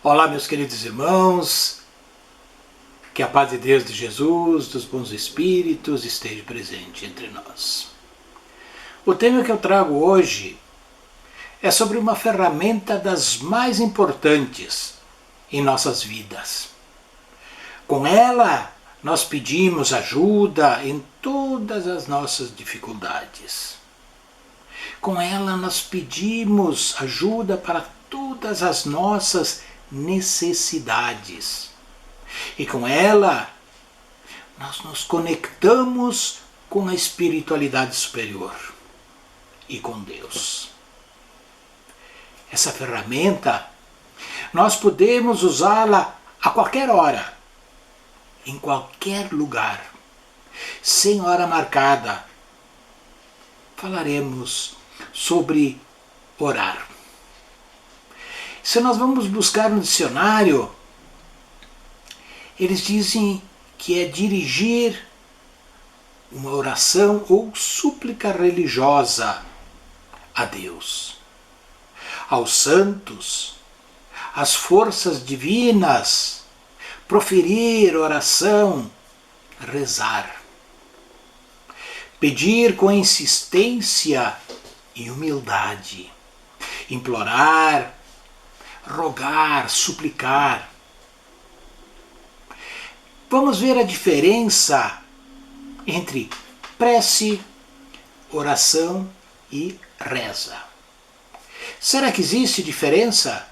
Olá, meus queridos irmãos, que a paz de Deus, de Jesus, dos bons espíritos esteja presente entre nós. O tema que eu trago hoje é sobre uma ferramenta das mais importantes em nossas vidas. Com ela, nós pedimos ajuda em todas as nossas dificuldades. Com ela, nós pedimos ajuda para todas as nossas necessidades. E com ela, nós nos conectamos com a espiritualidade superior e com Deus. Essa ferramenta, nós podemos usá-la a qualquer hora, em qualquer lugar, sem hora marcada. Falaremos sobre orar. Se nós vamos buscar no dicionário, eles dizem que é dirigir uma oração ou súplica religiosa a Deus, aos santos, às forças divinas, proferir oração, rezar, pedir com insistência e humildade, implorar, rogar, suplicar. Vamos ver a diferença entre prece, oração e reza. Será que existe diferença?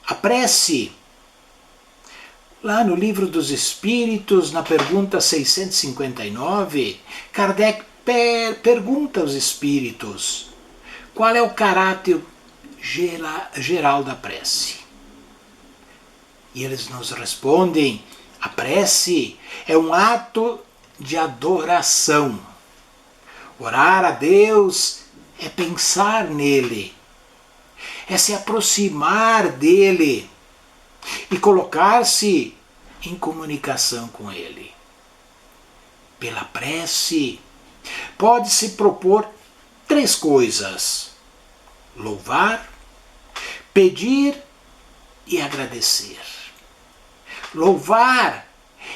A prece, lá no Livro dos Espíritos, na pergunta 659, Kardec pergunta aos espíritos qual é o caráter geral da prece. E eles nos respondem: a prece é um ato de adoração. Orar a Deus é pensar nele, é se aproximar dele e colocar-se em comunicação com ele. Pela prece, pode-se propor três coisas: louvar, pedir e agradecer. Louvar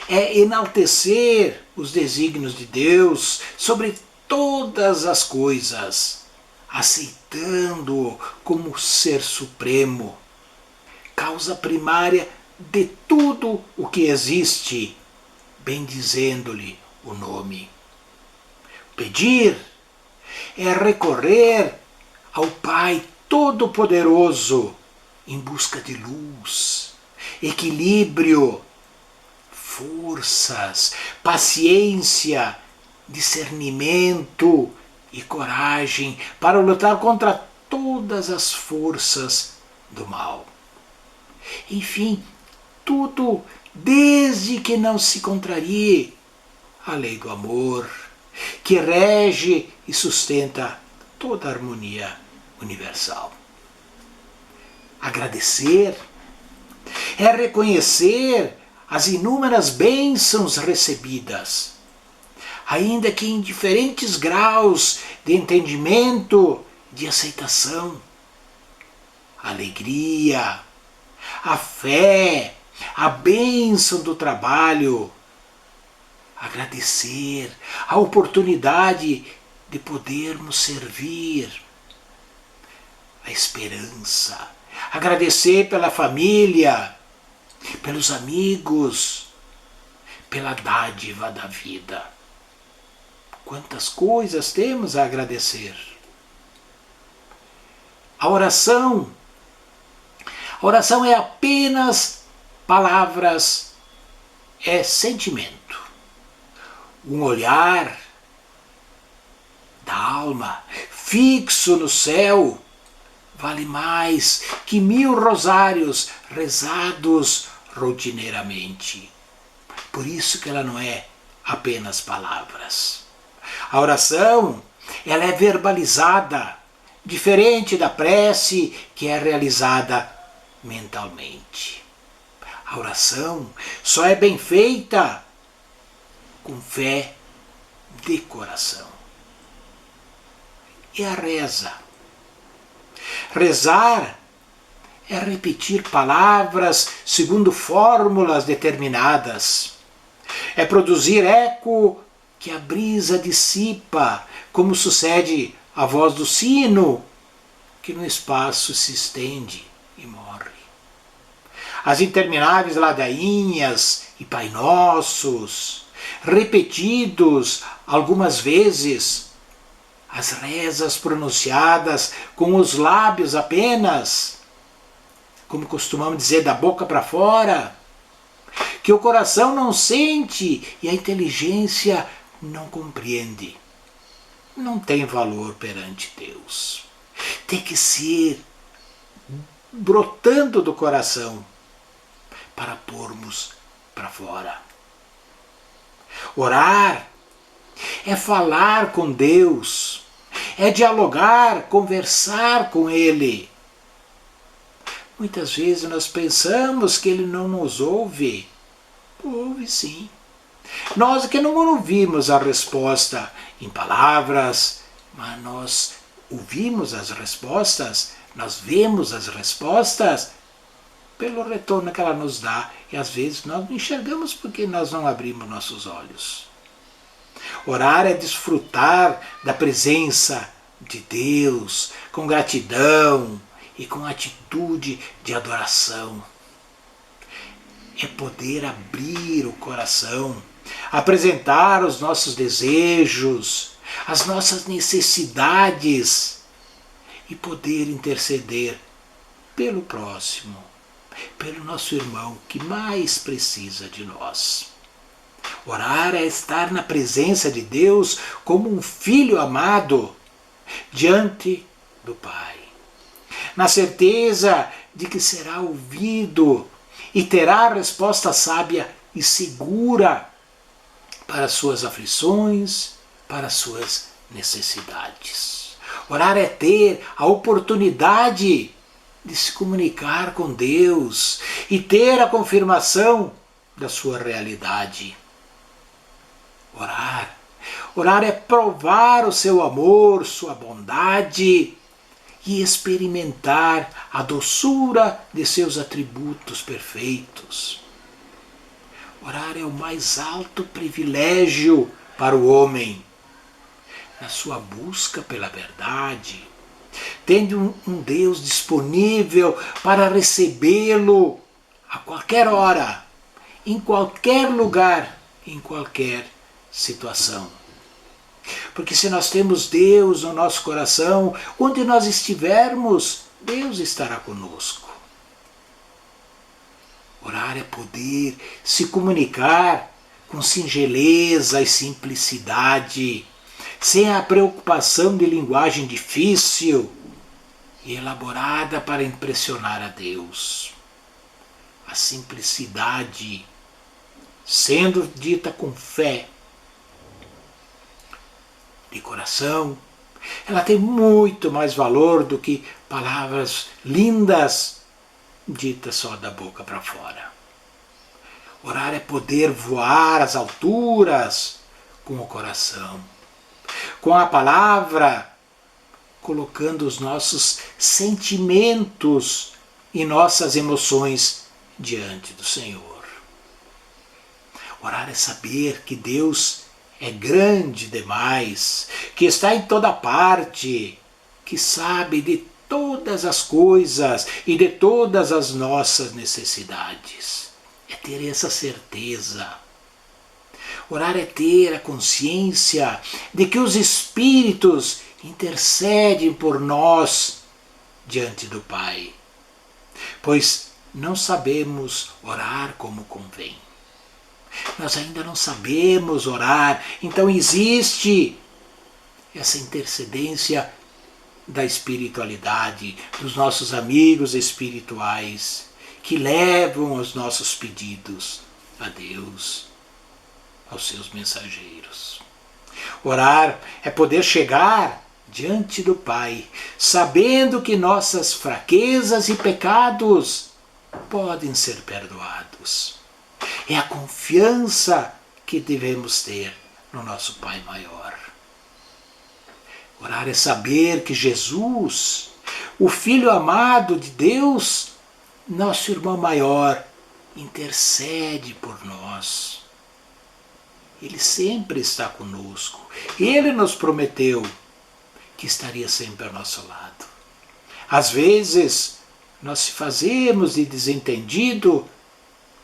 é enaltecer os desígnios de Deus sobre todas as coisas, aceitando-o como ser supremo, causa primária de tudo o que existe, bendizendo-lhe o nome. Pedir é recorrer ao Pai Todo-Poderoso em busca de luz, equilíbrio, forças, paciência, discernimento e coragem para lutar contra todas as forças do mal. Enfim, tudo desde que não se contrarie a lei do amor, que rege e sustenta toda a harmonia universal. Agradecer é reconhecer as inúmeras bênçãos recebidas, ainda que em diferentes graus de entendimento, de aceitação. A alegria, a fé, a bênção do trabalho. Agradecer a oportunidade de podermos servir. A esperança. Agradecer pela família, pelos amigos, pela dádiva da vida. Quantas coisas temos a agradecer. A oração é apenas palavras, é sentimento. Um olhar da alma fixo no céu vale mais que 1000 rosários rezados rotineiramente. Por isso que ela não é apenas palavras. A oração, ela é verbalizada, diferente da prece que é realizada mentalmente. A oração só é bem feita com fé de coração. E a reza? Rezar é repetir palavras segundo fórmulas determinadas. É produzir eco que a brisa dissipa, como sucede à voz do sino, que no espaço se estende e morre. As intermináveis ladainhas e Pai Nossos, repetidos algumas vezes, as rezas pronunciadas com os lábios apenas, como costumamos dizer, da boca para fora, que o coração não sente e a inteligência não compreende, não tem valor perante Deus. Tem que ser brotando do coração para pormos para fora. Orar é falar com Deus, é dialogar, conversar com Ele. Muitas vezes nós pensamos que Ele não nos ouve. Ouve sim. Nós que não ouvimos a resposta em palavras, mas nós ouvimos as respostas, nós vemos as respostas pelo retorno que ela nos dá, e às vezes nós não enxergamos porque nós não abrimos nossos olhos. Orar é desfrutar da presença de Deus com gratidão e com atitude de adoração. É poder abrir o coração, apresentar os nossos desejos, as nossas necessidades e poder interceder pelo próximo, pelo nosso irmão que mais precisa de nós. Orar é estar na presença de Deus como um filho amado diante do Pai, na certeza de que será ouvido e terá a resposta sábia e segura para as suas aflições, para as suas necessidades. Orar é ter a oportunidade de se comunicar com Deus e ter a confirmação da sua realidade. Orar é provar o seu amor, sua bondade e experimentar a doçura de seus atributos perfeitos. Orar é o mais alto privilégio para o homem, na sua busca pela verdade, tendo um Deus disponível para recebê-lo a qualquer hora, em qualquer lugar, em qualquer situação. Porque se nós temos Deus no nosso coração, onde nós estivermos, Deus estará conosco. Orar é poder se comunicar com singeleza e simplicidade, sem a preocupação de linguagem difícil e elaborada para impressionar a Deus. A simplicidade, sendo dita com fé, de coração, ela tem muito mais valor do que palavras lindas ditas só da boca para fora. Orar é poder voar às alturas com o coração, com a palavra, colocando os nossos sentimentos e nossas emoções diante do Senhor. Orar é saber que Deus é grande demais, que está em toda parte, que sabe de todas as coisas e de todas as nossas necessidades. É ter essa certeza. Orar é ter a consciência de que os Espíritos intercedem por nós diante do Pai, pois não sabemos orar como convém. Nós ainda não sabemos orar, então existe essa intercedência da espiritualidade, dos nossos amigos espirituais, que levam os nossos pedidos a Deus, aos seus mensageiros. Orar é poder chegar diante do Pai, sabendo que nossas fraquezas e pecados podem ser perdoados. É a confiança que devemos ter no nosso Pai maior. Orar é saber que Jesus, o Filho amado de Deus, nosso irmão maior, intercede por nós. Ele sempre está conosco. Ele nos prometeu que estaria sempre ao nosso lado. Às vezes, nós se fazemos de desentendido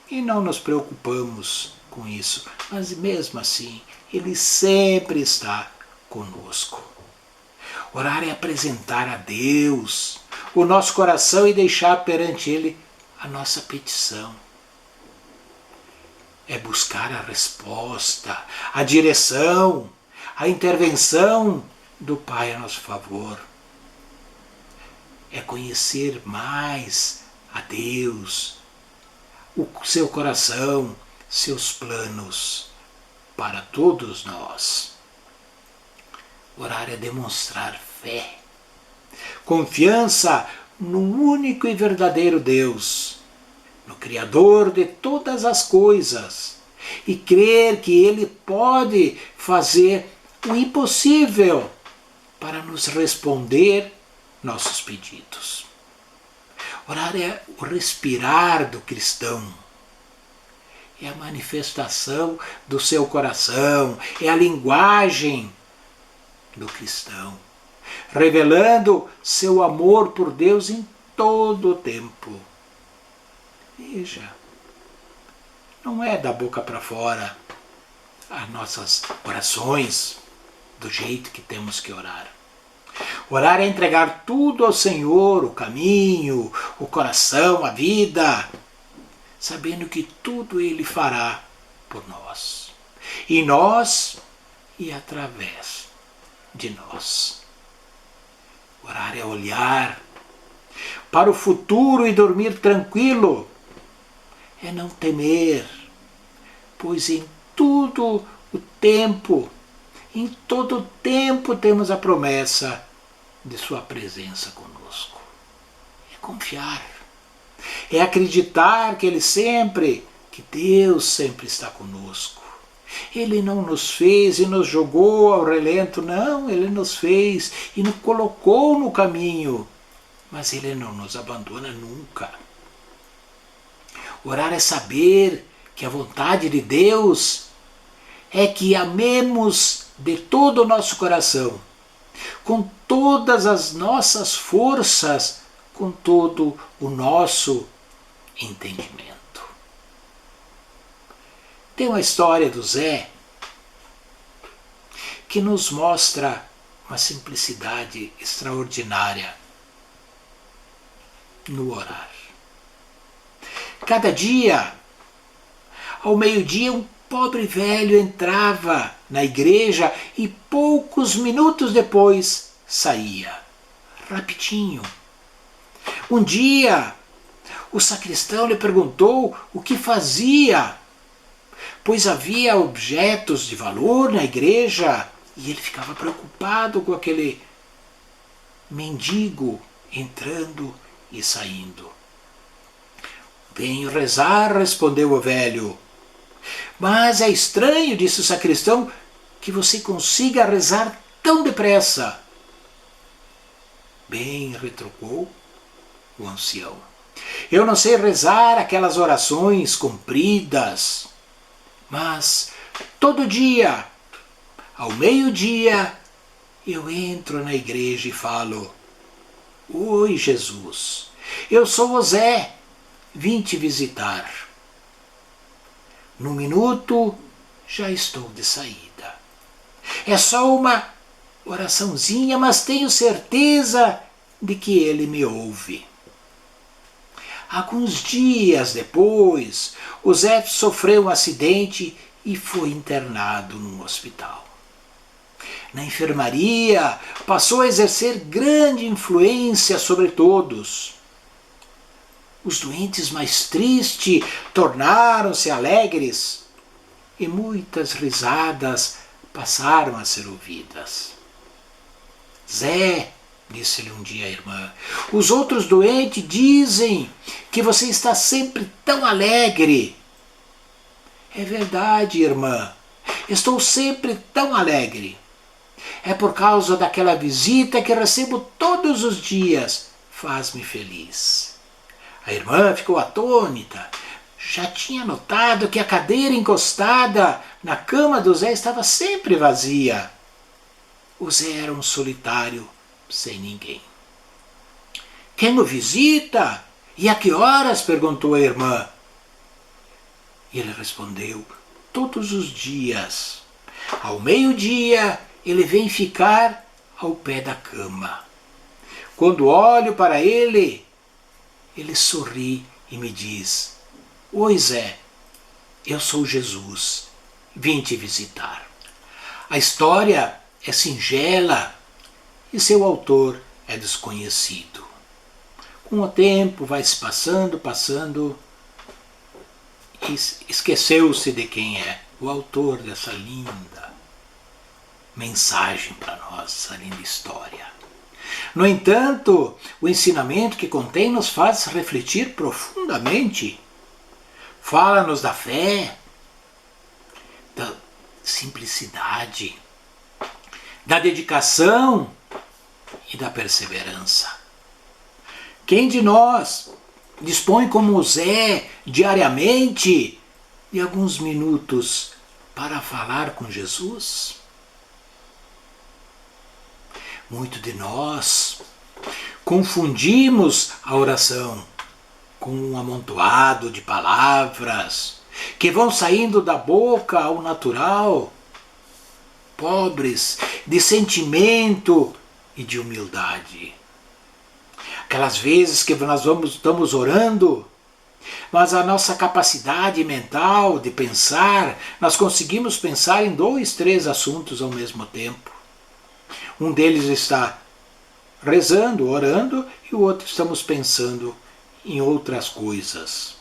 e não nos preocupamos com isso. Mas mesmo assim, Ele sempre está conosco. Orar é apresentar a Deus o nosso coração e deixar perante Ele a nossa petição. É buscar a resposta, a direção, a intervenção do Pai a nosso favor. É conhecer mais a Deus, o seu coração, seus planos para todos nós. Orar é demonstrar fé, confiança no único e verdadeiro Deus, no Criador de todas as coisas, e crer que Ele pode fazer o impossível para nos responder nossos pedidos. Orar é o respirar do cristão, é a manifestação do seu coração, é a linguagem do cristão, revelando seu amor por Deus em todo o tempo. Veja, não é da boca para fora as nossas orações do jeito que temos que orar. Orar é entregar tudo ao Senhor, o caminho, o coração, a vida, sabendo que tudo Ele fará por nós, em nós e através de nós. Orar é olhar para o futuro e dormir tranquilo, é não temer, pois em todo o tempo temos a promessa de Sua presença conosco. É confiar, é acreditar que Deus sempre está conosco. Ele não nos fez e nos jogou ao relento, não, Ele nos fez e nos colocou no caminho, mas Ele não nos abandona nunca. Orar é saber que a vontade de Deus é que amemos de todo o nosso coração, com todas as nossas forças, com todo o nosso entendimento. Tem uma história do Zé que nos mostra uma simplicidade extraordinária no orar. Cada dia, ao meio-dia, um pobre velho entrava na igreja e poucos minutos depois saía, rapidinho. Um dia, o sacristão lhe perguntou o que fazia, pois havia objetos de valor na igreja e ele ficava preocupado com aquele mendigo entrando e saindo. Venho rezar, respondeu o velho. Mas é estranho, disse o sacristão, que você consiga rezar tão depressa. Bem, retrucou o ancião, eu não sei rezar aquelas orações compridas, mas todo dia, ao meio-dia, eu entro na igreja e falo: Oi, Jesus, eu sou o Zé, vim te visitar. No minuto, já estou de saída. É só uma oraçãozinha, mas tenho certeza de que Ele me ouve. Alguns dias depois, o Zé sofreu um acidente e foi internado num hospital. Na enfermaria, passou a exercer grande influência sobre todos. Os doentes mais tristes tornaram-se alegres e muitas risadas passaram a ser ouvidas. Zé, disse-lhe um dia a irmã, os outros doentes dizem que você está sempre tão alegre. É verdade, irmã, estou sempre tão alegre. É por causa daquela visita que recebo todos os dias, faz-me feliz. A irmã ficou atônita. Já tinha notado que a cadeira encostada na cama do Zé estava sempre vazia. O Zé era um solitário sem ninguém. Quem o visita? E a que horas? Perguntou a irmã. E ele respondeu, todos os dias. Ao meio-dia ele vem ficar ao pé da cama. Quando olho para ele, ele sorri e me diz, oi Zé, eu sou Jesus, vim te visitar. A história é singela e seu autor é desconhecido. Com o tempo vai se passando, e esqueceu-se de quem é o autor dessa linda mensagem para nós, essa linda história. No entanto, o ensinamento que contém nos faz refletir profundamente. Fala-nos da fé, da simplicidade, da dedicação e da perseverança. Quem de nós dispõe como Zé diariamente de alguns minutos para falar com Jesus? Muito de nós confundimos a oração com um amontoado de palavras que vão saindo da boca ao natural, pobres de sentimento e de humildade. Aquelas vezes que nós estamos orando, mas a nossa capacidade mental de pensar, nós conseguimos pensar em 2, 3 assuntos ao mesmo tempo. Um deles está rezando, orando, e o outro estamos pensando em outras coisas.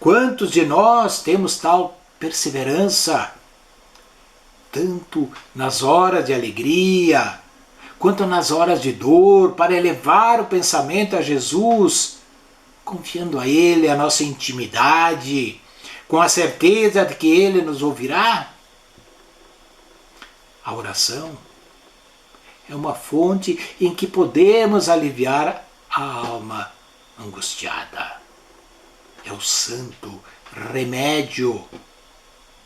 Quantos de nós temos tal perseverança, tanto nas horas de alegria, quanto nas horas de dor, para elevar o pensamento a Jesus, confiando a Ele a nossa intimidade, com a certeza de que Ele nos ouvirá? A oração é uma fonte em que podemos aliviar a alma angustiada. É o santo remédio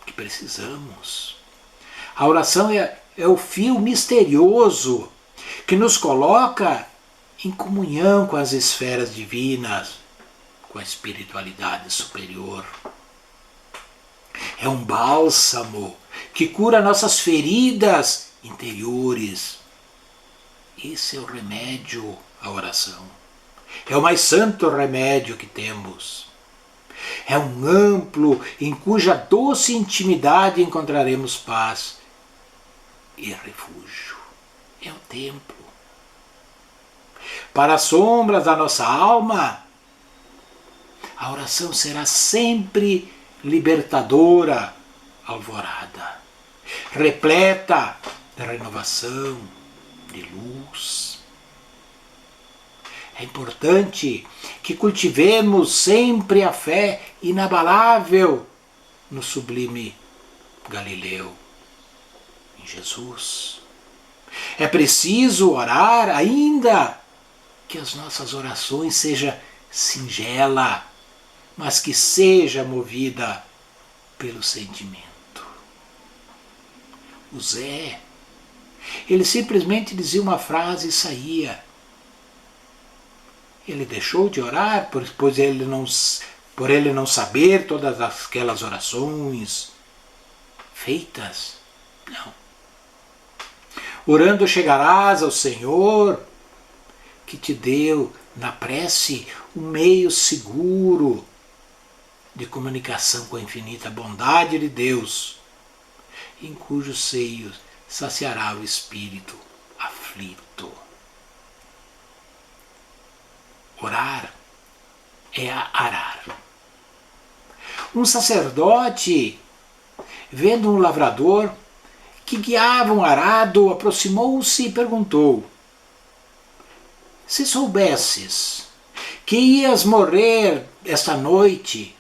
que precisamos. A oração é o fio misterioso que nos coloca em comunhão com as esferas divinas, com a espiritualidade superior. É um bálsamo que cura nossas feridas interiores. Esse é o remédio, a oração. É o mais santo remédio que temos. É um amplo em cuja doce intimidade encontraremos paz e refúgio. É o templo. Para as sombras da nossa alma, a oração será sempre libertadora, alvorada, repleta de renovação, de luz. É importante que cultivemos sempre a fé inabalável no sublime Galileu, em Jesus. É preciso orar ainda que as nossas orações sejam singela, mas que seja movida pelo sentimento. O Zé, ele simplesmente dizia uma frase e saía. Ele deixou de orar por ele não saber todas aquelas orações feitas? Não. Orando chegarás ao Senhor, que te deu na prece um meio seguro de comunicação com a infinita bondade de Deus, em cujo seio saciará o espírito aflito. Orar é arar. Um sacerdote, vendo um lavrador que guiava um arado, aproximou-se e perguntou: se soubesses que ias morrer esta noite,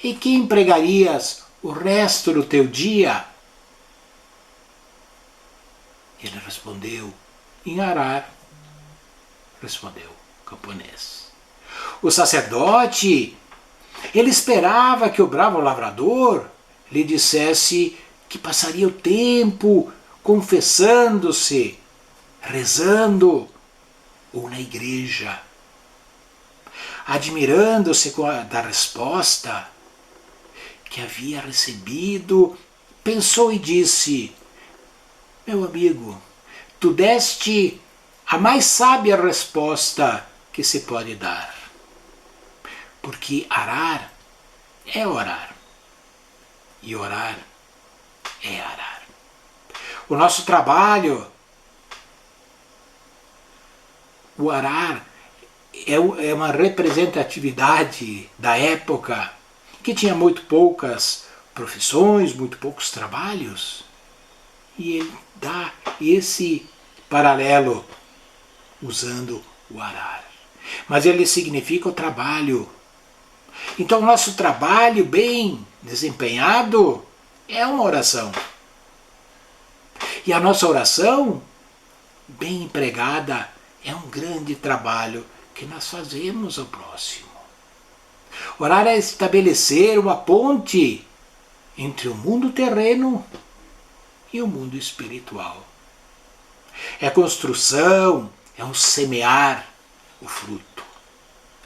e que empregarias o resto do teu dia? Ele respondeu: em arar. Respondeu o camponês. O sacerdote, ele esperava que o bravo lavrador lhe dissesse que passaria o tempo confessando-se, rezando ou na igreja. Admirando-se da resposta que havia recebido, pensou e disse: meu amigo, tu deste a mais sábia resposta que se pode dar. Porque arar é orar. E orar é arar. O nosso trabalho, o arar, é uma representatividade da época que tinha muito poucas profissões, muito poucos trabalhos. E ele dá esse paralelo usando o arar. Mas ele significa o trabalho. Então o nosso trabalho bem desempenhado é uma oração. E a nossa oração, bem empregada, é um grande trabalho que nós fazemos ao próximo. Orar é estabelecer uma ponte entre o mundo terreno e o mundo espiritual. É construção, é um semear o fruto,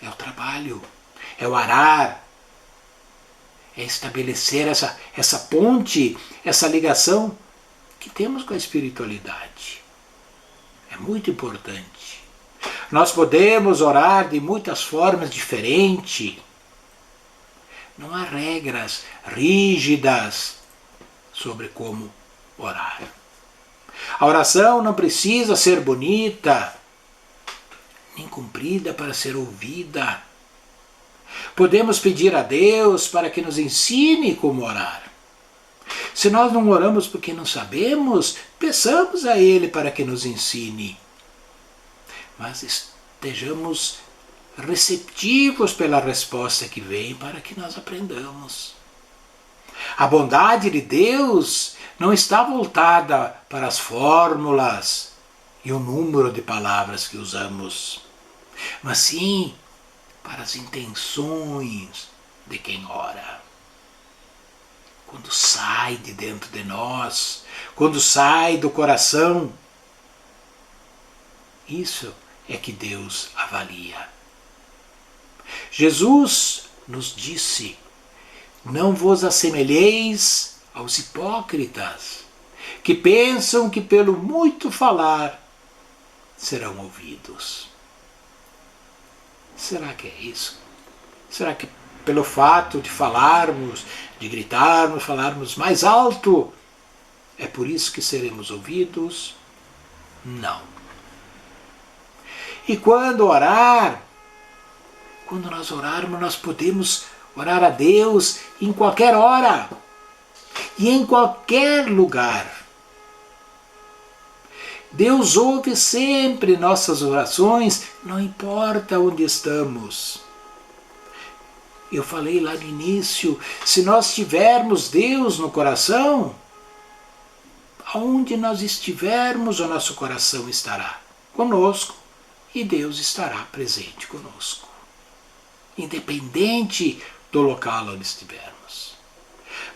é o trabalho, é o arar, é estabelecer essa ponte, essa ligação que temos com a espiritualidade. É muito importante. Nós podemos orar de muitas formas diferentes. Não há regras rígidas sobre como orar. A oração não precisa ser bonita, nem comprida para ser ouvida. Podemos pedir a Deus para que nos ensine como orar. Se nós não oramos porque não sabemos, peçamos a Ele para que nos ensine. Mas estejamos receptivos pela resposta que vem para que nós aprendamos. A bondade de Deus não está voltada para as fórmulas e o número de palavras que usamos, mas sim para as intenções de quem ora. Quando sai de dentro de nós, quando sai do coração, isso é que Deus avalia. Jesus nos disse: não vos assemelheis aos hipócritas, que pensam que pelo muito falar serão ouvidos. Será que é isso? Será que pelo fato de falarmos, de gritarmos, falarmos mais alto, é por isso que seremos ouvidos? Não. E quando orar, quando nós orarmos, nós podemos orar a Deus em qualquer hora e em qualquer lugar. Deus ouve sempre nossas orações, não importa onde estamos. Eu falei lá no início, se nós tivermos Deus no coração, aonde nós estivermos, o nosso coração estará conosco e Deus estará presente conosco, independente do local onde estivermos.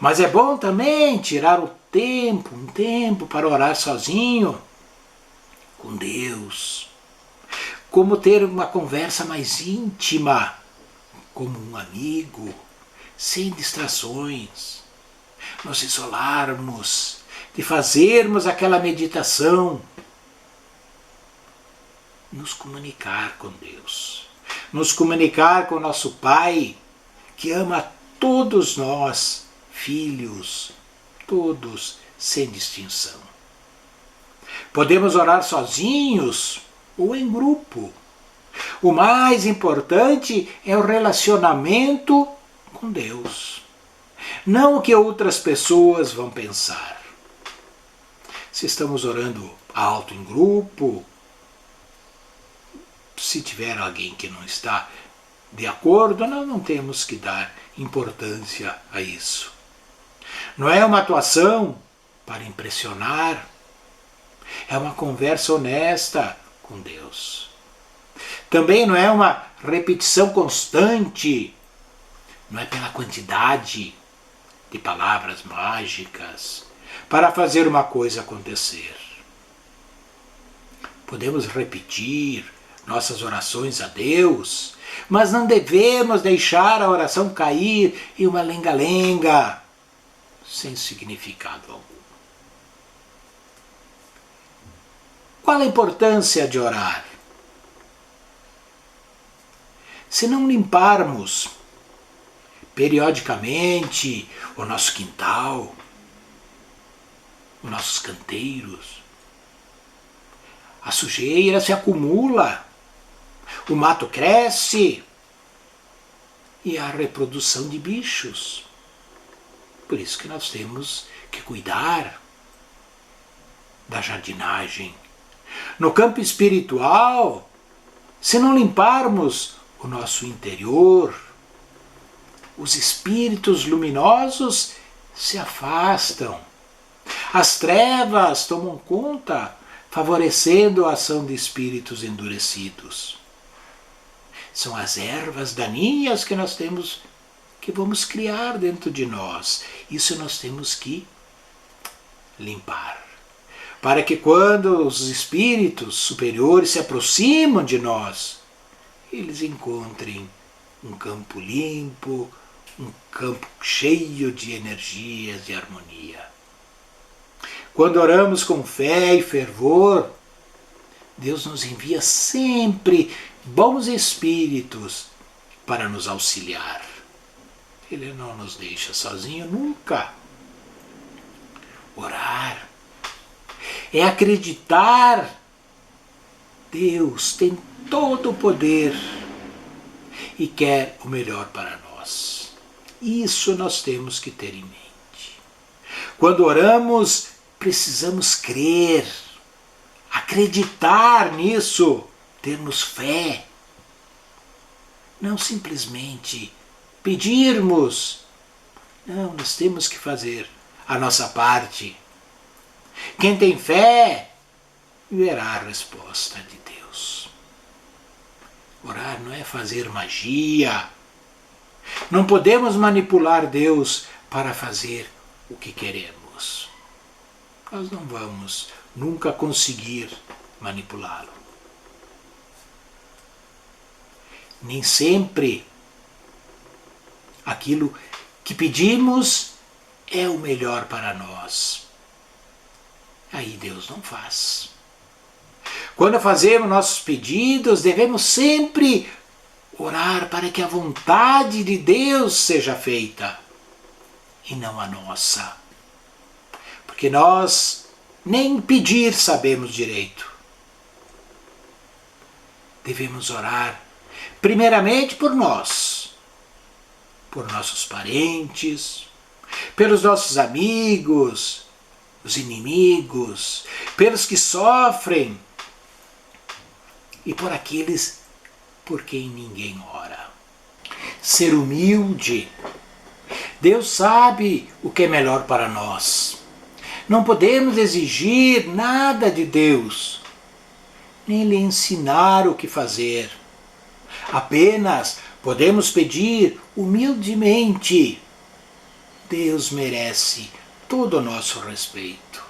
Mas é bom também tirar um tempo para orar sozinho com Deus, como ter uma conversa mais íntima, como um amigo, sem distrações, nos isolarmos, de fazermos aquela meditação, nos comunicar com Deus, nos comunicar com nosso Pai, que ama todos nós, filhos, todos, sem distinção. Podemos orar sozinhos ou em grupo. O mais importante é o relacionamento com Deus, não o que outras pessoas vão pensar. Se estamos orando alto em grupo, se tiver alguém que não está de acordo, nós não temos que dar importância a isso. Não é uma atuação para impressionar, é uma conversa honesta com Deus. Também não é uma repetição constante, não é pela quantidade de palavras mágicas para fazer uma coisa acontecer. Podemos repetir nossas orações a Deus, mas não devemos deixar a oração cair em uma lenga-lenga, sem significado algum. Qual a importância de orar? Se não limparmos periodicamente o nosso quintal, os nossos canteiros, a sujeira se acumula, o mato cresce e há reprodução de bichos. Por isso que nós temos que cuidar da jardinagem. No campo espiritual, se não limparmos o nosso interior, os espíritos luminosos se afastam. As trevas tomam conta, favorecendo a ação de espíritos endurecidos. São as ervas daninhas que nós temos, que vamos criar dentro de nós. Isso nós temos que limpar. Para que quando os espíritos superiores se aproximam de nós, eles encontrem um campo limpo, um campo cheio de energias e harmonia. Quando oramos com fé e fervor, Deus nos envia sempre bons espíritos para nos auxiliar. Ele não nos deixa sozinho nunca. Orar é acreditar. Deus tem todo o poder e quer o melhor para nós. Isso nós temos que ter em mente. Quando oramos, precisamos crer, acreditar nisso, termos fé. Não simplesmente pedirmos. Não, nós temos que fazer a nossa parte. Quem tem fé verá a resposta de Deus. Orar não é fazer magia. Não podemos manipular Deus para fazer o que queremos. Nós não vamos nunca conseguir manipulá-lo. Nem sempre aquilo que pedimos é o melhor para nós. Aí Deus não faz. Quando fazemos nossos pedidos, devemos sempre orar para que a vontade de Deus seja feita e não a nossa. Porque nós nem pedir sabemos direito. Devemos orar primeiramente por nós, por nossos parentes, pelos nossos amigos, os inimigos, pelos que sofrem e por aqueles por quem ninguém ora. Ser humilde. Deus sabe o que é melhor para nós. Não podemos exigir nada de Deus, nem lhe ensinar o que fazer. Apenas podemos pedir humildemente. Deus merece todo o nosso respeito.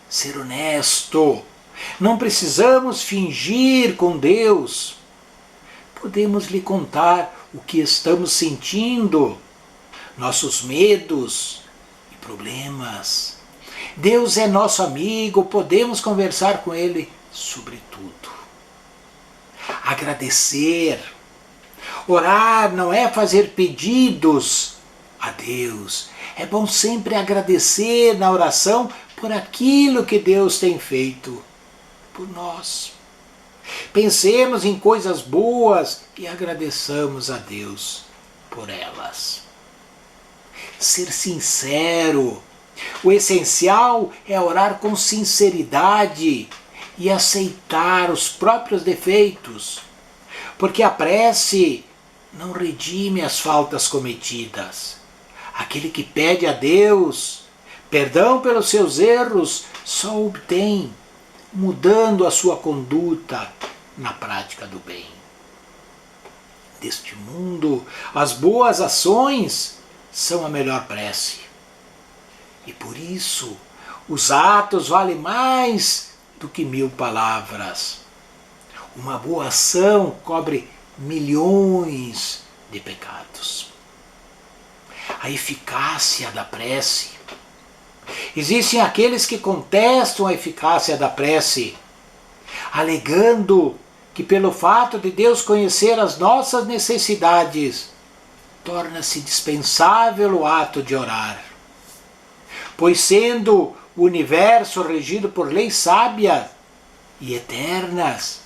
Ser honesto. Não precisamos fingir com Deus. Podemos lhe contar o que estamos sentindo, nossos medos e problemas. Deus é nosso amigo, podemos conversar com Ele sobre tudo. Agradecer. Orar não é fazer pedidos a Deus. É bom sempre agradecer na oração por aquilo que Deus tem feito por nós. Pensemos em coisas boas e agradeçamos a Deus por elas. Ser sincero. O essencial é orar com sinceridade e aceitar os próprios defeitos, porque a prece não redime as faltas cometidas. Aquele que pede a Deus perdão pelos seus erros só obtém mudando a sua conduta na prática do bem. Neste mundo, as boas ações são a melhor prece. E por isso, os atos valem mais do que 1000 palavras. Uma boa ação cobre milhões de pecados. A eficácia da prece. Existem aqueles que contestam a eficácia da prece, alegando que pelo fato de Deus conhecer as nossas necessidades, torna-se dispensável o ato de orar. Pois sendo o universo regido por leis sábias e eternas,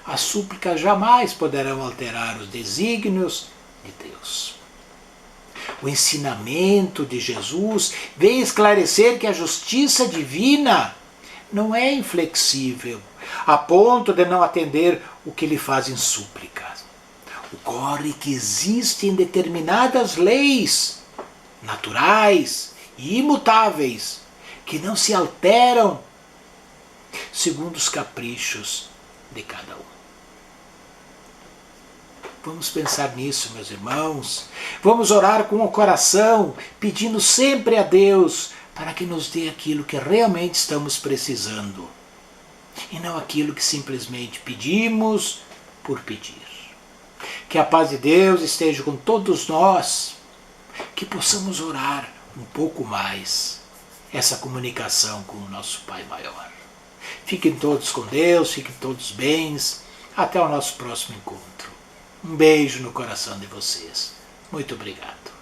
as súplicas jamais poderão alterar os desígnios de Deus. O ensinamento de Jesus vem esclarecer que a justiça divina não é inflexível, a ponto de não atender o que lhe fazem súplicas. Ocorre que existem determinadas leis naturais e imutáveis que não se alteram segundo os caprichos de cada um. Vamos pensar nisso, meus irmãos. Vamos orar com o coração, pedindo sempre a Deus para que nos dê aquilo que realmente estamos precisando. E não aquilo que simplesmente pedimos por pedir. Que a paz de Deus esteja com todos nós. Que possamos orar um pouco mais essa comunicação com o nosso Pai Maior. Fiquem todos com Deus, fiquem todos bens. Até o nosso próximo encontro. Um beijo no coração de vocês. Muito obrigado.